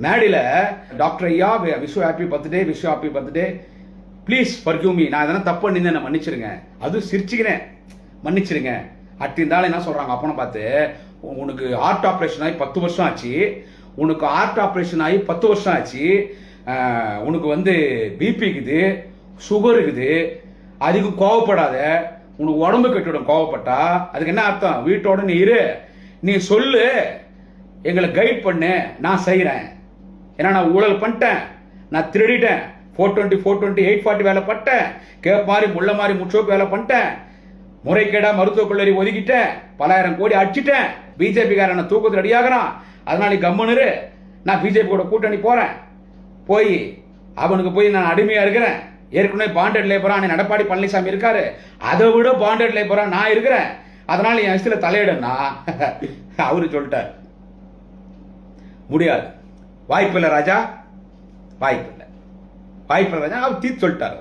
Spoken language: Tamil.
மேடையில் டாக்டர் ஐயா wish happy birthday, wish happy birthday, please forgive me, நான் எதனா தப்பு பண்ணியிருந்தேன் நான் மன்னிச்சிருங்க, அது சிரிச்சுக்கிறேன் மன்னிச்சிருங்க. அடுத்து இந்த ஆள் என்ன சொல்கிறாங்க அப்பனை பார்த்து, உனக்கு ஹார்ட் ஆப்ரேஷன் ஆகி 10 வருஷம் ஆச்சு, உனக்கு ஹார்ட் ஆப்ரேஷன் ஆகி 10 வருஷம் ஆச்சு, உனக்கு வந்து பிபி இருக்குது, சுகர் இருக்குது, அதுக்கு கோவப்படாத, உனக்கு உடம்பு கட்டிவிடும் கோவப்பட்டா. அதுக்கு என்ன அர்த்தம்? வீட்டோட நீ இரு, நீ சொல்லு, எங்களை கைட் பண்ணு, நான் செய்கிறேன். ஏன்னா நான் ஊழல் பண்ணிட்டேன், நான் திருடிட்டேன், 420, 420, 840 வேலை பண்ணிட்டேன், கேப் மாதிரி முள்ள மாதிரி முச்சோக்கு வேலை பண்ணிட்டேன், முறைகேடா மருத்துவக் கல்லூரி ஒதுக்கிட்டேன், பலாயிரம் கோடி அடிச்சிட்டேன், பிஜேபி காரன் தூக்கத்தில் ரெடியாகிறான், அதனால நீ கம்முன்னு, நான் பிஜேபி கூட கூட்டணி போறேன், போய் அவனுக்கு போய் நான் அடிமையா இருக்கிறேன். ஏற்கனவே பாண்டட் லேபரா எடப்பாடி பழனிசாமி இருக்காரு, அதை விட பாண்டட் லேபரா நான் இருக்கிறேன், அதனால என் விஷயத்துல தலையிடனா அவரு சொல்லிட்டார். முடியாது, வாய்ப்பில்லை ராஜா, வாய்ப்பில்லை, வாய்ப்பில்லை ராஜா, அவர் தீர்த்து சொல்லிட்டார்.